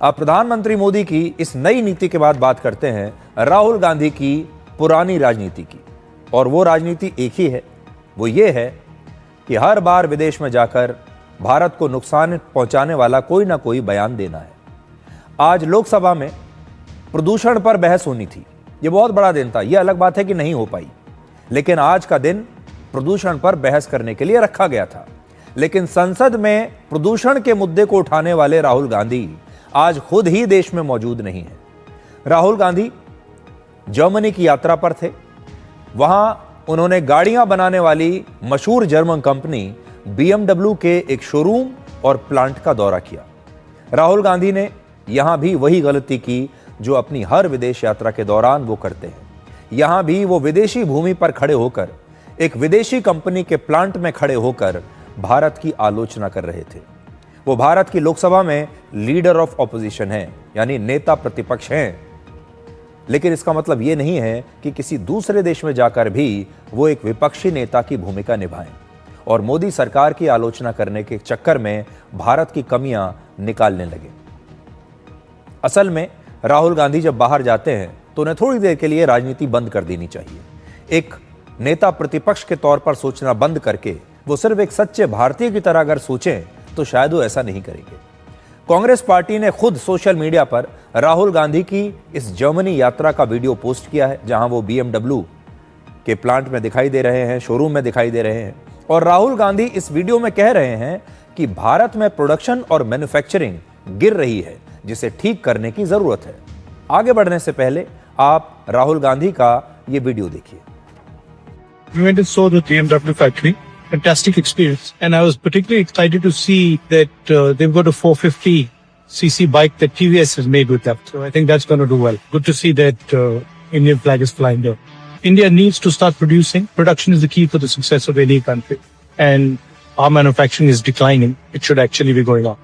अब प्रधानमंत्री मोदी की इस नई नीति के बाद बात करते हैं राहुल गांधी की पुरानी राजनीति की। और वो राजनीति एक ही है, वो ये है कि हर बार विदेश में जाकर भारत को नुकसान पहुंचाने वाला कोई ना कोई बयान देना है। आज लोकसभा में प्रदूषण पर बहस होनी थी, ये बहुत बड़ा दिन था। ये अलग बात है कि नहीं हो पाई, लेकिन आज का दिन प्रदूषण पर बहस करने के लिए रखा गया था। लेकिन संसद में प्रदूषण के मुद्दे को उठाने वाले राहुल गांधी आज खुद ही देश में मौजूद नहीं है। राहुल गांधी जर्मनी की यात्रा पर थे। वहां उन्होंने गाड़ियां बनाने वाली मशहूर जर्मन कंपनी BMW के एक शोरूम और प्लांट का दौरा किया। राहुल गांधी ने यहां भी वही गलती की जो अपनी हर विदेश यात्रा के दौरान वो करते हैं। यहां भी वो विदेशी भूमि पर खड़े होकर, एक विदेशी कंपनी के प्लांट में खड़े होकर भारत की आलोचना कर रहे थे। वो भारत की लोकसभा में लीडर ऑफ ऑपोजिशन हैं, यानी नेता प्रतिपक्ष हैं। लेकिन इसका मतलब ये नहीं है कि किसी दूसरे देश में जाकर भी वो एक विपक्षी नेता की भूमिका निभाएं और मोदी सरकार की आलोचना करने के चक्कर में भारत की कमियां निकालने लगे। असल में राहुल गांधी जब बाहर जाते हैं तो उन्हें थोड़ी देर के लिए राजनीति बंद कर देनी चाहिए। एक नेता प्रतिपक्ष के तौर पर सोचना बंद करके वो सिर्फ एक सच्चे भारतीय की तरह अगर सोचें तो शायद वो ऐसा नहीं करेंगे। कांग्रेस पार्टी ने खुद सोशल मीडिया पर राहुल गांधी की इस जर्मनी यात्रा का वीडियो पोस्ट किया है, जहां वो BMW के प्लांट में दिखाई दे रहे हैं, शोरूम में दिखाई दे रहे हैं। और राहुल गांधी इस वीडियो में कह रहे हैं कि भारत में प्रोडक्शन और मैन्युफैक्चरिंग गिर रही है, जिसे ठीक करने की जरूरत है। आगे बढ़ने से पहले आप राहुल गांधी का ये वीडियो देखिए। We went and saw the BMW factory. Fantastic experience. And I was particularly excited to see that they've got a 450cc bike that TVS has made with them. So I think that's going to do well. Good to see that Indian flag is flying there. India needs to start producing. Production is the key for the success of any country. And our manufacturing is declining. It should actually be going up.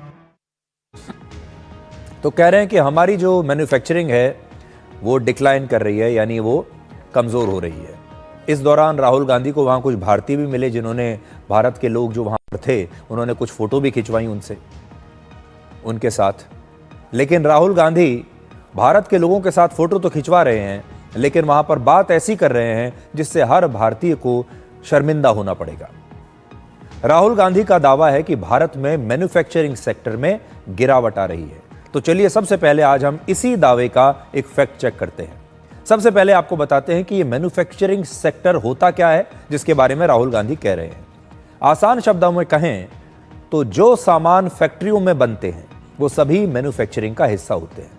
तो कह रहे हैं कि हमारी जो manufacturing है वो decline कर रही है, यानी वो कमज़ोर हो रही है। इस दौरान राहुल गांधी को वहाँ कुछ भारतीय भी मिले, जिन्होंने भारत के लोग जो वहाँ पर थे उन्होंने कुछ फ़ोटो भी खिंचवाई उनके साथ। लेकिन राहुल गांधी भारत के लोगों के साथ फ़ोटो तो खिंचवा रहे हैं, लेकिन वहाँ पर बात ऐसी कर रहे हैं जिससे हर भारतीय को शर्मिंदा होना पड़ेगा। राहुल गांधी का दावा है कि भारत में मैन्युफैक्चरिंग सेक्टर में गिरावट आ रही है। तो चलिए सबसे पहले आज हम इसी दावे का एक फैक्ट चेक करते हैं। सबसे पहले आपको बताते हैं कि ये मैन्युफैक्चरिंग सेक्टर होता क्या है, जिसके बारे में राहुल गांधी कह रहे हैं। आसान शब्दों में कहें तो जो सामान फैक्ट्रियों में बनते हैं वो सभी मैन्युफैक्चरिंग का हिस्सा होते हैं।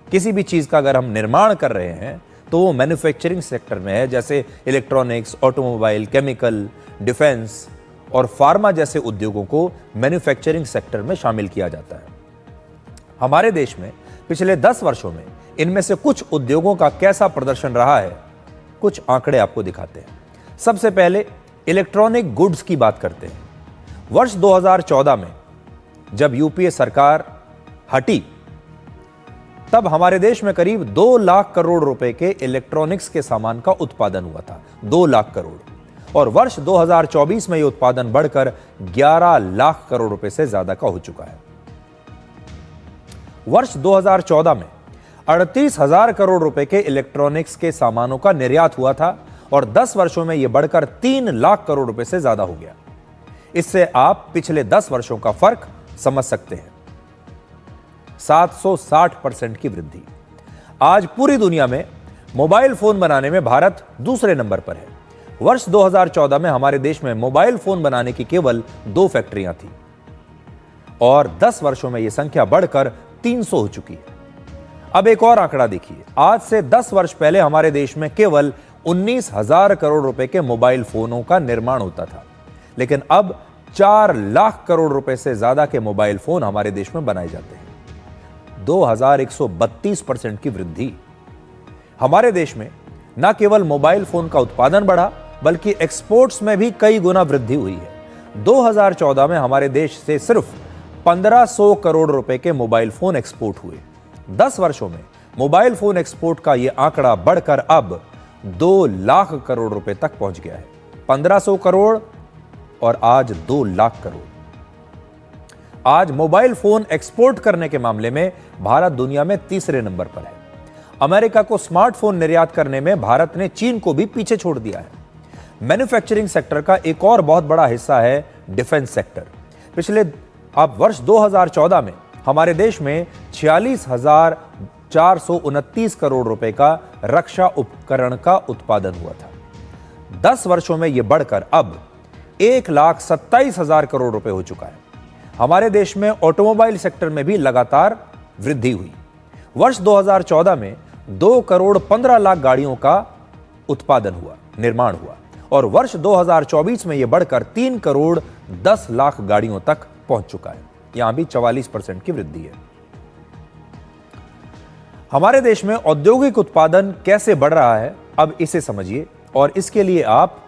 किसी भी चीज़ का अगर हम निर्माण कर रहे हैं तो वो मैन्युफैक्चरिंग सेक्टर में है, जैसे इलेक्ट्रॉनिक्स, ऑटोमोबाइल, केमिकल, डिफेंस और फार्मा जैसे उद्योगों को मैन्युफैक्चरिंग सेक्टर में शामिल किया जाता है। हमारे देश में पिछले 10 वर्षों में इनमें से कुछ उद्योगों का कैसा प्रदर्शन रहा है, कुछ आंकड़े आपको दिखाते हैं। सबसे पहले इलेक्ट्रॉनिक गुड्स की बात करते हैं। वर्ष 2014 में जब यूपीए सरकार हटी, तब हमारे देश में करीब 2 लाख करोड़ रुपए के इलेक्ट्रॉनिक्स के सामान का उत्पादन हुआ था। 2 लाख करोड़। और वर्ष 2024 में यह उत्पादन बढ़कर 11 लाख करोड़ रुपए से ज्यादा का हो चुका है। वर्ष 2014 में 38,000 करोड़ रुपए के इलेक्ट्रॉनिक्स के सामानों का निर्यात हुआ था और 10 वर्षों में यह बढ़कर 3 लाख करोड़ रुपए से ज्यादा हो गया। इससे आप पिछले 10 वर्षों का फर्क समझ सकते हैं। 760% की वृद्धि। आज पूरी दुनिया में मोबाइल फोन बनाने में भारत दूसरे नंबर पर है। वर्ष 2014 में हमारे देश में मोबाइल फोन बनाने की केवल 2 फैक्ट्रियां थी और 10 वर्षों में यह संख्या बढ़कर 300 हो चुकी है। अब एक और आंकड़ा देखिए। आज से 10 वर्ष पहले हमारे देश में केवल 19,000 करोड़ रुपए के मोबाइल फोनों का निर्माण होता था, लेकिन अब 4 लाख करोड़ रुपए से ज्यादा के मोबाइल फोन हमारे देश में बनाए जाते हैं। 2132% की वृद्धि। हमारे देश में न केवल मोबाइल फोन का उत्पादन बढ़ा, बल्कि एक्सपोर्ट्स में भी कई गुना वृद्धि हुई है। 2014 में हमारे देश से सिर्फ 1500 करोड़ रुपए के मोबाइल फोन एक्सपोर्ट हुए। 10 वर्षों में मोबाइल फोन एक्सपोर्ट का यह आंकड़ा बढ़कर अब 2 लाख करोड़ रुपए तक पहुंच गया है। 1500 करोड़ और आज 2 लाख करोड़। आज मोबाइल फोन एक्सपोर्ट करने के मामले में भारत दुनिया में तीसरे नंबर पर है। अमेरिका को स्मार्टफोन निर्यात करने में भारत ने चीन को भी पीछे छोड़ दिया है। मैन्युफैक्चरिंग सेक्टर का एक और बहुत बड़ा हिस्सा है डिफेंस सेक्टर। पिछले वर्ष 2014 में हमारे देश में 46,429 करोड़ रुपए का रक्षा उपकरण का उत्पादन हुआ था। 10 वर्षों में यह बढ़कर अब 1,27,000 करोड़ रुपए हो चुका है। हमारे देश में ऑटोमोबाइल सेक्टर में भी लगातार वृद्धि हुई। वर्ष 2014 में 2,15,00,000 गाड़ियों का उत्पादन हुआ, निर्माण हुआ, और वर्ष 2024 में यह बढ़कर 3,10,00,000 गाड़ियों तक पहुंच चुका है। यहां भी 44% की वृद्धि है। हमारे देश में औद्योगिक उत्पादन कैसे बढ़ रहा है, अब इसे समझिए, और इसके लिए आप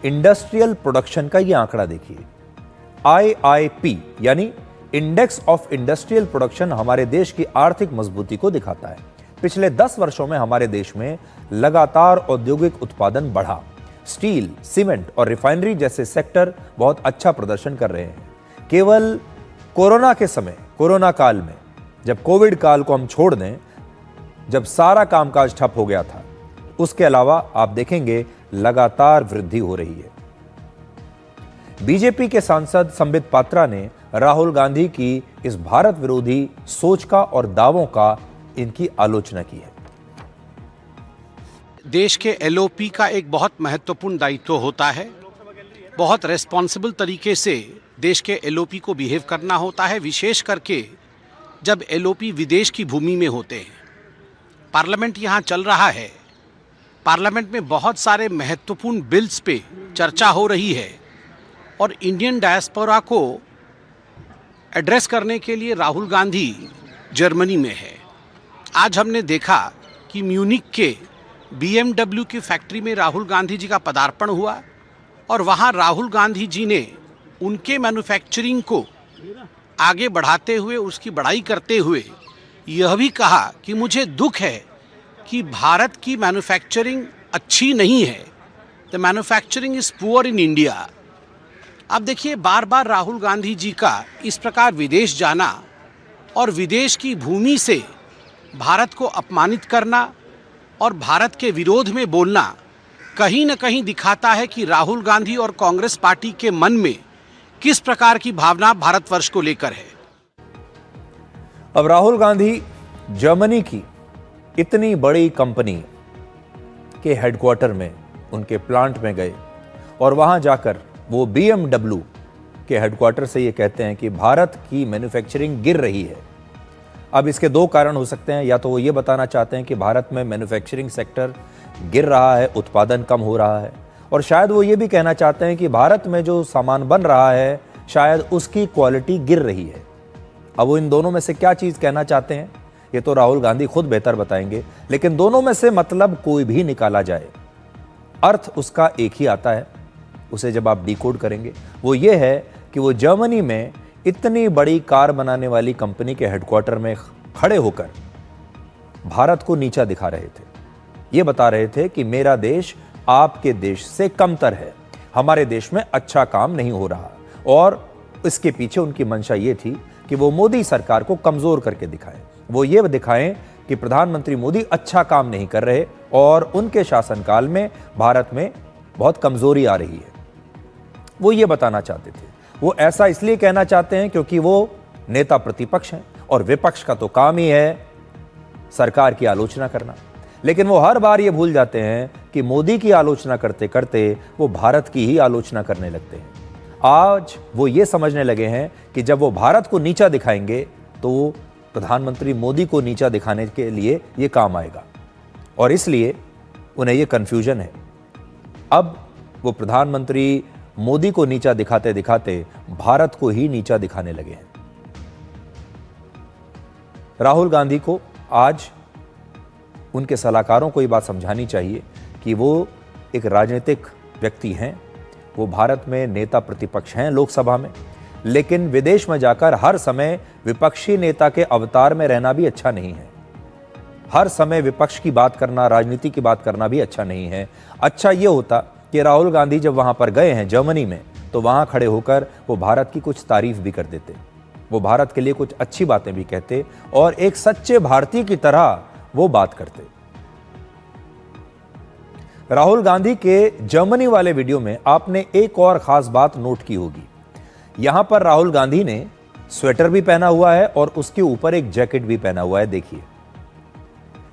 इंडस्ट्रियल प्रोडक्शन का यह आंकड़ा देखिए। IIP यानी इंडेक्स ऑफ इंडस्ट्रियल प्रोडक्शन हमारे देश की आर्थिक मजबूती को दिखाता है। पिछले 10 वर्षों में हमारे देश में लगातार औद्योगिक उत्पादन बढ़ा। स्टील, सीमेंट और रिफाइनरी जैसे सेक्टर बहुत अच्छा प्रदर्शन कर रहे हैं। केवल कोरोना के समय, कोरोना काल में, जब कोविड काल को हम छोड़ दें, जब सारा कामकाज ठप हो गया था, उसके अलावा आप देखेंगे लगातार वृद्धि हो रही है। बीजेपी के सांसद संबित पात्रा ने राहुल गांधी की इस भारत विरोधी सोच का और दावों का इनकी आलोचना की है। देश के एलओपी का एक बहुत महत्वपूर्ण दायित्व होता है। बहुत रेस्पॉन्सिबल तरीके से देश के एलओपी को बिहेव करना होता है, विशेष करके जब एलओपी विदेश की भूमि में होते हैं। पार्लियामेंट यहाँ चल रहा है, पार्लियामेंट में बहुत सारे महत्वपूर्ण बिल्स पे चर्चा हो रही है, और इंडियन डायस्पोरा को एड्रेस करने के लिए राहुल गांधी जर्मनी में है। आज हमने देखा कि म्यूनिक के BMW की फैक्ट्री में राहुल गांधी जी का पदार्पण हुआ, और वहाँ राहुल गांधी जी ने उनके मैन्युफैक्चरिंग को आगे बढ़ाते हुए, उसकी बड़ाई करते हुए यह भी कहा कि मुझे दुख है कि भारत की मैन्युफैक्चरिंग अच्छी नहीं है, the manufacturing is poor in India. अब देखिए, बार बार राहुल गांधी जी का इस प्रकार विदेश जाना और विदेश की भूमि से भारत को अपमानित करना और भारत के विरोध में बोलना कहीं न कहीं दिखाता है कि राहुल गांधी और कांग्रेस पार्टी के मन में किस प्रकार की भावना भारतवर्ष को लेकर है। अब राहुल गांधी जर्मनी की इतनी बड़ी कंपनी के हेडक्वार्टर में, उनके प्लांट में गए, और वहां जाकर वो BMW के हेडक्वार्टर से ये कहते हैं कि भारत की मैन्युफैक्चरिंग गिर रही है। अब इसके दो कारण हो सकते हैं। या तो वो ये बताना चाहते हैं कि भारत में मैन्युफैक्चरिंग सेक्टर गिर रहा है, उत्पादन कम हो रहा है, और शायद वो ये भी कहना चाहते हैं कि भारत में जो सामान बन रहा है शायद उसकी क्वालिटी गिर रही है। अब वो इन दोनों में से क्या चीज़ कहना चाहते हैं, ये तो राहुल गांधी खुद बेहतर बताएंगे, लेकिन दोनों में से मतलब कोई भी निकाला जाए, अर्थ उसका एक ही आता है। उसे जब आप डिकोड करेंगे, वो ये है कि वो जर्मनी में इतनी बड़ी कार बनाने वाली कंपनी के हेडक्वार्टर में खड़े होकर भारत को नीचा दिखा रहे थे। ये बता रहे थे कि मेरा देश आपके देश से कमतर है, हमारे देश में अच्छा काम नहीं हो रहा, और इसके पीछे उनकी मंशा ये थी कि वो मोदी सरकार को कमजोर करके दिखाएं। वो ये दिखाएं कि प्रधानमंत्री मोदी अच्छा काम नहीं कर रहे और उनके शासनकाल में भारत में बहुत कमजोरी आ रही है। वो ये बताना चाहते थे। वो ऐसा इसलिए कहना चाहते हैं क्योंकि वो नेता प्रतिपक्ष हैं, और विपक्ष का तो काम ही है सरकार की आलोचना करना। लेकिन वो हर बार ये भूल जाते हैं कि मोदी की आलोचना करते करते वो भारत की ही आलोचना करने लगते हैं। आज वो ये समझने लगे हैं कि जब वो भारत को नीचा दिखाएंगे तो प्रधानमंत्री मोदी को नीचा दिखाने के लिए ये काम आएगा, और इसलिए उन्हें ये कन्फ्यूजन है। अब वो प्रधानमंत्री मोदी को नीचा दिखाते दिखाते भारत को ही नीचा दिखाने लगे हैं। राहुल गांधी को आज उनके सलाहकारों को ये बात समझानी चाहिए कि वो एक राजनीतिक व्यक्ति हैं, वो भारत में नेता प्रतिपक्ष हैं लोकसभा में, लेकिन विदेश में जाकर हर समय विपक्षी नेता के अवतार में रहना भी अच्छा नहीं है। हर समय विपक्ष की बात करना, राजनीति की बात करना भी अच्छा नहीं है। अच्छा ये होता कि राहुल गांधी जब वहां पर गए हैं जर्मनी में, तो वहां खड़े होकर वो भारत की कुछ तारीफ भी कर देते। वो भारत के लिए कुछ अच्छी बातें भी कहते और एक सच्चे भारतीय की तरह वो बात करते। राहुल गांधी के जर्मनी वाले वीडियो में आपने एक और खास बात नोट की होगी। यहां पर राहुल गांधी ने स्वेटर भी पहना हुआ है और उसके ऊपर एक जैकेट भी पहना हुआ है। देखिए,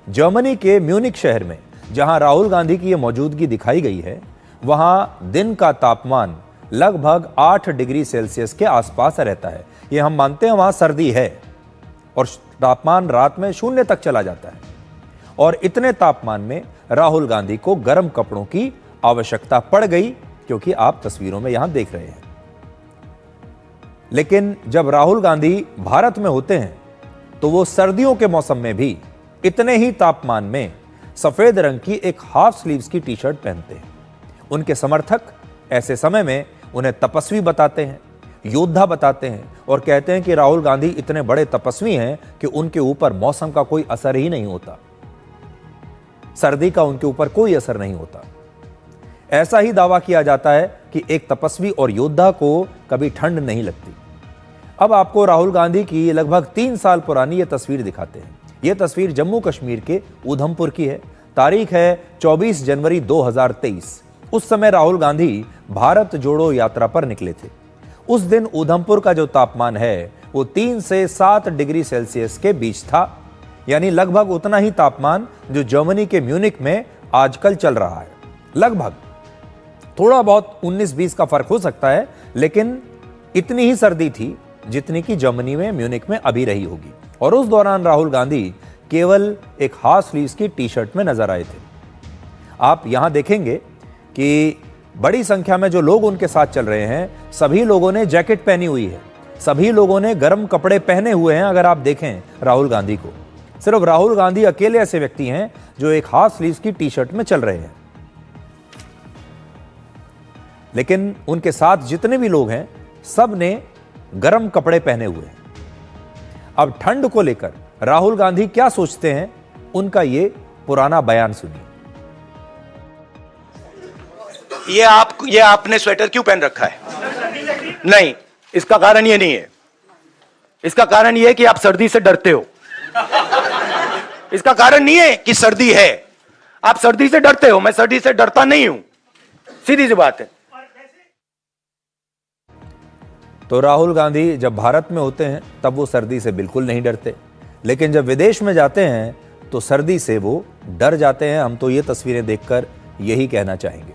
जर्मनी के म्यूनिक शहर में जहां राहुल गांधी की यह मौजूदगी दिखाई गई है, वहां दिन का तापमान लगभग 8 डिग्री सेल्सियस के आसपास रहता है। ये हम मानते हैं वहां सर्दी है और तापमान रात में 0 तक चला जाता है। और इतने तापमान में राहुल गांधी को गर्म कपड़ों की आवश्यकता पड़ गई, क्योंकि आप तस्वीरों में यहां देख रहे हैं। लेकिन जब राहुल गांधी भारत में होते हैं तो वो सर्दियों के मौसम में भी इतने ही तापमान में सफेद रंग की एक हाफ स्लीव्स की टी शर्ट पहनते हैं। उनके समर्थक ऐसे समय में उन्हें तपस्वी बताते हैं, योद्धा बताते हैं और कहते हैं कि राहुल गांधी इतने बड़े तपस्वी हैं कि उनके ऊपर मौसम का कोई असर ही नहीं होता, सर्दी का उनके ऊपर कोई असर नहीं होता। ऐसा ही दावा किया जाता है कि एक तपस्वी और योद्धा को कभी ठंड नहीं लगती। अब आपको राहुल गांधी की लगभग 3 साल पुरानी यह तस्वीर दिखाते हैं। यह तस्वीर जम्मू कश्मीर के उधमपुर की है। तारीख है 24 जनवरी 2023। उस समय राहुल गांधी भारत जोड़ो यात्रा पर निकले थे। उस दिन उधमपुर का जो तापमान है वो 3 से 7 डिग्री सेल्सियस के बीच था, यानी लगभग उतना ही तापमान जो जर्मनी के म्यूनिक में आजकल चल रहा है। लगभग थोड़ा बहुत 19-20 का फर्क हो सकता है, लेकिन इतनी ही सर्दी थी जितनी कि जर्मनी में म्यूनिक में अभी रही होगी। और उस दौरान राहुल गांधी केवल एक हाफ स्लीव्स की टी शर्ट में नजर आए थे। आप यहां देखेंगे कि बड़ी संख्या में जो लोग उनके साथ चल रहे हैं, सभी लोगों ने जैकेट पहनी हुई है, सभी लोगों ने गर्म कपड़े पहने हुए हैं। अगर आप देखें राहुल गांधी को, सिर्फ राहुल गांधी अकेले ऐसे व्यक्ति हैं जो एक हाफ स्लीव्स की टी शर्ट में चल रहे हैं। लेकिन उनके साथ जितने भी लोग हैं, सब ने गर्म कपड़े पहने हुए हैं। अब ठंड को लेकर राहुल गांधी क्या सोचते हैं, उनका ये पुराना बयान सुनिए। ये आपने स्वेटर क्यों पहन रखा है? नहीं, इसका कारण ये नहीं है। इसका कारण ये है कि आप सर्दी से डरते हो। इसका कारण नहीं है कि सर्दी है, आप सर्दी से डरते हो। मैं सर्दी से डरता नहीं हूं, सीधी सी बात है। तो राहुल गांधी जब भारत में होते हैं तब वो सर्दी से बिल्कुल नहीं डरते, लेकिन जब विदेश में जाते हैं तो सर्दी से वो डर जाते हैं। हम तो ये तस्वीरें देखकर यही कहना चाहेंगे।